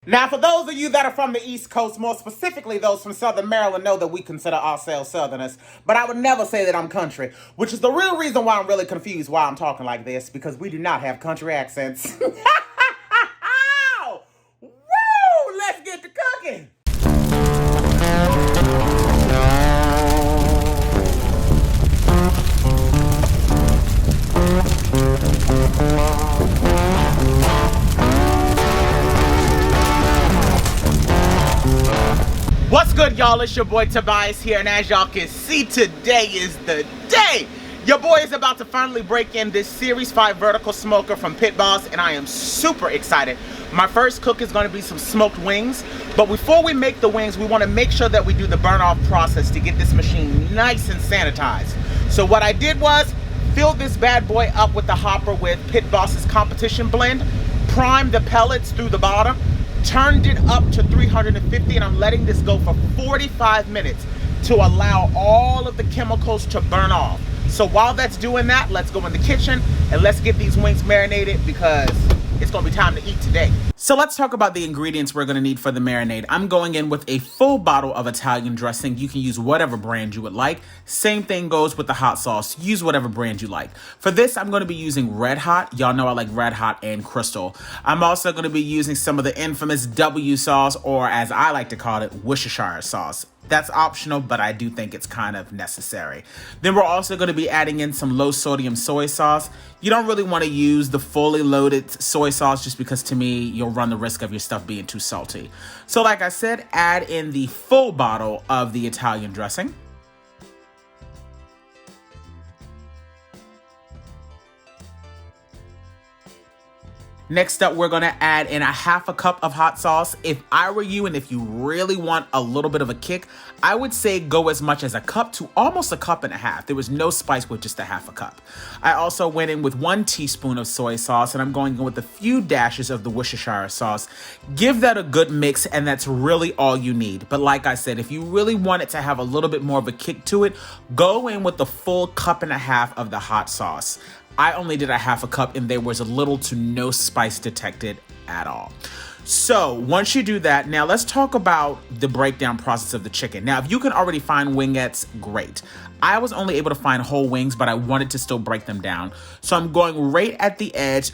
Now, for those of you that are from the East Coast, more specifically those from Southern Maryland, know that we consider ourselves Southerners. But I would never say that I'm country, which is the real reason why I'm really confused why I'm talking like this, because we do not have country accents. Woo! Let's get to cooking! What's good, y'all? It's your boy Tobias here, and as y'all can see, today is the day. Your boy is about to finally break in this Series 5 vertical smoker from PitBoss, and I am super excited. My first cook is going to be some smoked wings, but before we make the wings, we want to make sure that we do the burn-off process to get this machine nice and sanitized. So what I did was fill this bad boy up with the hopper with PitBoss's competition blend, primed the pellets through the bottom, turned it up to 350, and I'm letting this go for 45 minutes to allow all of the chemicals to burn off. So while that's doing that, let's go in the kitchen and let's get these wings marinated because it's gonna be time to eat today. So let's talk about the ingredients we're gonna need for the marinade. I'm going in with a full bottle of Italian dressing. You can use whatever brand you would like. Same thing goes with the hot sauce. Use whatever brand you like. For this, I'm gonna be using Red Hot. Y'all know I like Red Hot and Crystal. I'm also gonna be using some of the infamous W sauce, or as I like to call it, Worcestershire sauce. That's optional, but I do think it's kind of necessary. Then we're also going to be adding in some low sodium soy sauce. You don't really want to use the fully loaded soy sauce just because to me, you'll run the risk of your stuff being too salty. So like I said, add in the full bottle of the Italian dressing. Next up, we're gonna add in a half a cup of hot sauce. If I were you, and if you really want a little bit of a kick, I would say go as much as a cup to almost a cup and a half. There was no spice with just a half a cup. I also went in with 1 teaspoon of soy sauce, and I'm going in with a few dashes of the Worcestershire sauce. Give that a good mix, and that's really all you need. But like I said, if you really want it to have a little bit more of a kick to it, go in with the full cup and a half of the hot sauce. I only did a half a cup and there was a little to no spice detected at all. So once you do that, now let's talk about the breakdown process of the chicken. Now, if you can already find wingettes, great. I was only able to find whole wings, but I wanted to still break them down. So I'm going right at the edge,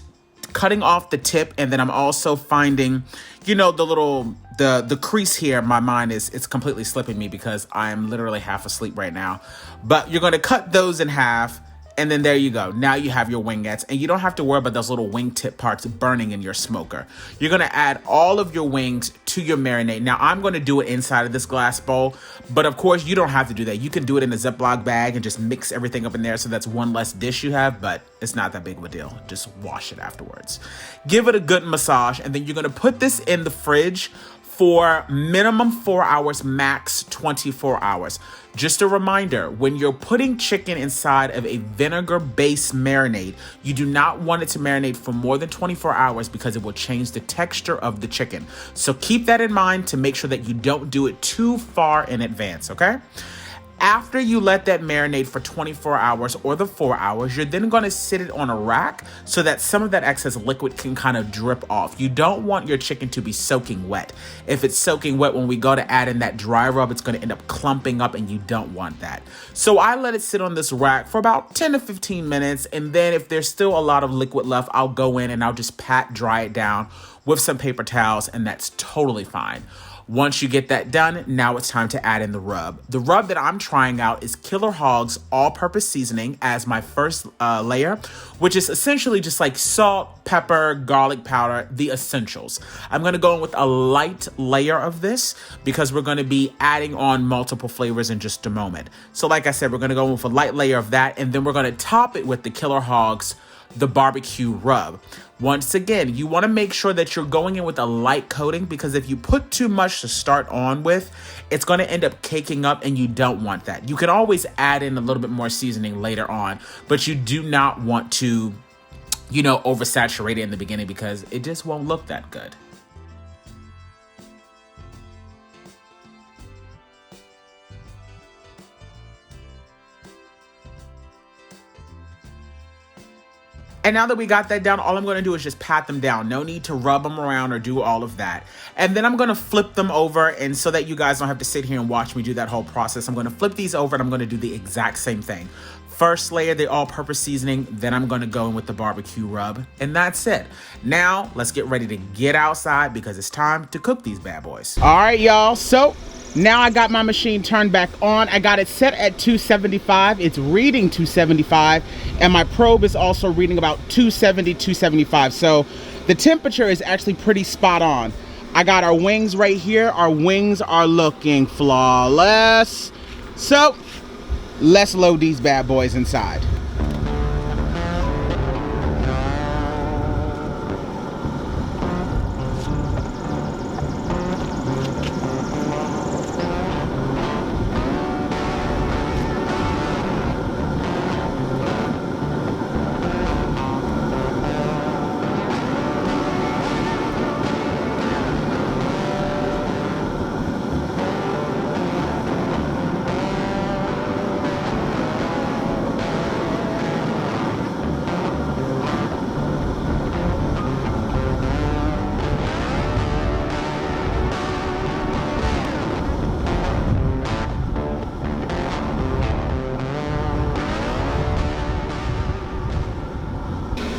cutting off the tip, and then I'm also finding, you know, the crease here. My mind it's completely slipping me because I am literally half asleep right now. But you're going to cut those in half. And then there you go. Now you have your wingettes, and you don't have to worry about those little wingtip parts burning in your smoker. You're gonna add all of your wings to your marinade. Now I'm gonna do it inside of this glass bowl, but of course you don't have to do that. You can do it in a Ziploc bag and just mix everything up in there, so that's one less dish you have, but it's not that big of a deal. Just wash it afterwards. Give it a good massage, and then you're gonna put this in the fridge for minimum 4 hours, max 24 hours. Just a reminder, when you're putting chicken inside of a vinegar-based marinade, you do not want it to marinate for more than 24 hours because it will change the texture of the chicken. So keep that in mind to make sure that you don't do it too far in advance, okay? After you let that marinate for 24 hours or the 4 hours, you're then going to sit it on a rack so that some of that excess liquid can kind of drip off. You don't want your chicken to be soaking wet. If it's soaking wet, when we go to add in that dry rub, it's going to end up clumping up, and you don't want that. So I let it sit on this rack for about 10 to 15 minutes, and then if there's still a lot of liquid left, I'll go in and I'll just pat dry it down with some paper towels, and that's totally fine. Once you get that done, now it's time to add in the rub. The rub that I'm trying out is Killer Hog's all-purpose seasoning as my first layer, which is essentially just like salt, pepper, garlic powder, the essentials. I'm gonna go in with a light layer of this because we're gonna be adding on multiple flavors in just a moment. So like I said, we're gonna go in with a light layer of that, and then we're gonna top it with the Killer Hog's the barbecue rub. Once again, you want to make sure that you're going in with a light coating, because if you put too much to start on with, it's going to end up caking up, and you don't want that. You can always add in a little bit more seasoning later on, but you do not want to, you know, oversaturate it in the beginning because it just won't look that good. And now that we got that down, all I'm gonna do is just pat them down. No need to rub them around or do all of that. And then I'm gonna flip them over, and so that you guys don't have to sit here and watch me do that whole process, I'm gonna flip these over and I'm gonna do the exact same thing. First layer, the all-purpose seasoning, then I'm gonna go in with the barbecue rub, and that's it. Now, let's get ready to get outside because it's time to cook these bad boys. All right, y'all, so now I got my machine turned back on. I got it set at 275. It's reading 275, and my probe is also reading about 270, 275. So the temperature is actually pretty spot on. I got our wings right here. Our wings are looking flawless. So let's load these bad boys inside.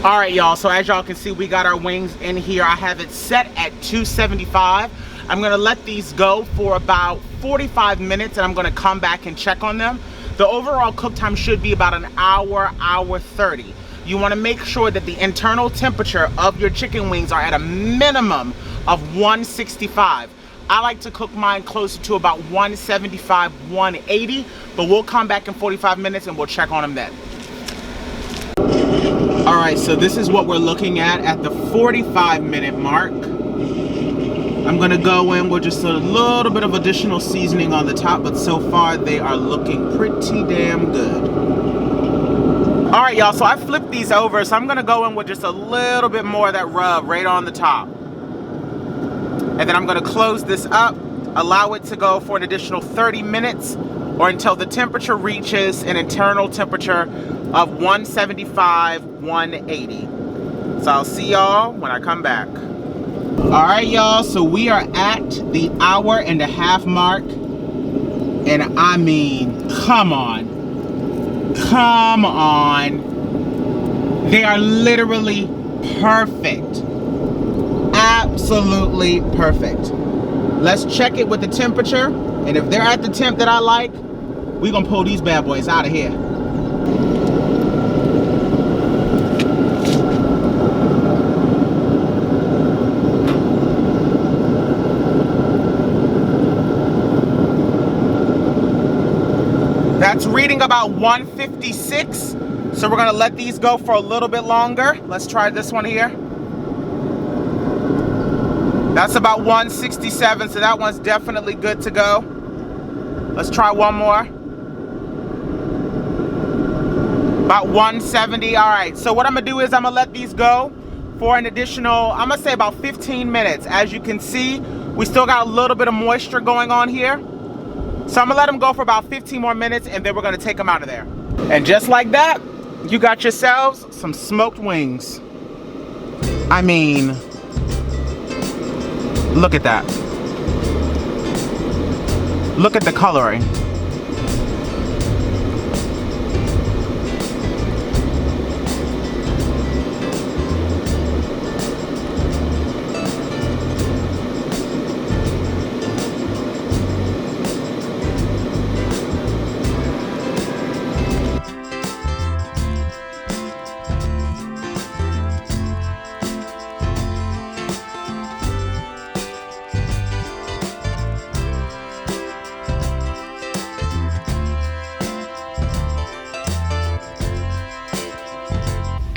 All right, y'all, so as y'all can see, we got our wings in here. I have it set at 275. I'm gonna let these go for about 45 minutes and I'm gonna come back and check on them. The overall cook time should be about an hour, hour 30. You wanna make sure that the internal temperature of your chicken wings are at a minimum of 165. I like to cook mine closer to about 175, 180, but we'll come back in 45 minutes and we'll check on them then. All right, so this is what we're looking at the 45-minute mark. I'm gonna go in with just a little bit of additional seasoning on the top, but so far they are looking pretty damn good. All right, y'all, so I flipped these over, so I'm gonna go in with just a little bit more of that rub right on the top. And then I'm gonna close this up, allow it to go for an additional 30 minutes or until the temperature reaches an internal temperature of 175, 180. So I'll see y'all when I come back. All right, y'all, so we are at the hour-and-a-half mark. And I mean, come on. Come on. They are literally perfect. Absolutely perfect. Let's check it with the temperature. And if they're at the temp that I like, we're gonna pull these bad boys out of here. That's reading about 156. So we're gonna let these go for a little bit longer. Let's try this one here. That's about 167, so that one's definitely good to go. Let's try one more. About 170, all right. So what I'm gonna do is I'm gonna let these go for an additional, I'm gonna say about 15 minutes. As you can see, we still got a little bit of moisture going on here. So I'm gonna let them go for about 15 more minutes and then we're gonna take them out of there. And just like that, you got yourselves some smoked wings. I mean, look at that. Look at the coloring.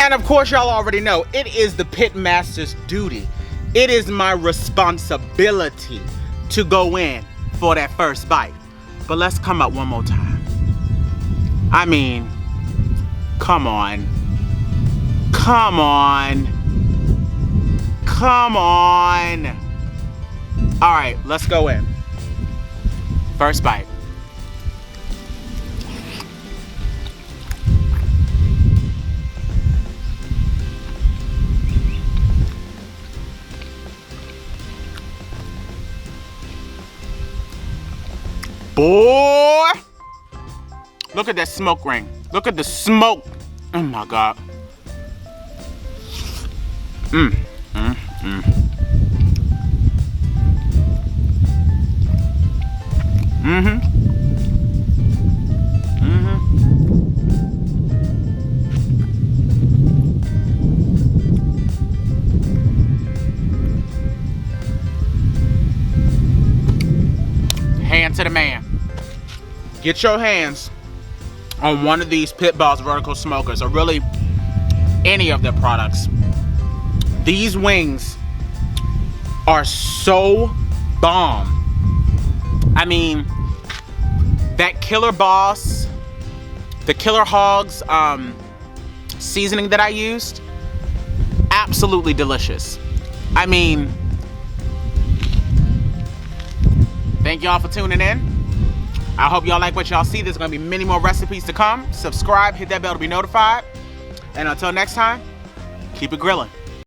And of course, y'all already know, it is the pit master's duty. It is my responsibility to go in for that first bite. But let's come up one more time. I mean, come on. Come on. Come on. All right, let's go in. First bite. Boy, look at that smoke ring. Look at the smoke. Oh my God. Hand to the man. Get your hands on one of these PitBoss vertical smokers, or really any of their products. These wings are so bomb. I mean, that Killer Boss, the Killer Hogs seasoning that I used, absolutely delicious. I mean, thank y'all for tuning in. I hope y'all like what y'all see. There's gonna be many more recipes to come. Subscribe, hit that bell to be notified. And until next time, keep it grilling.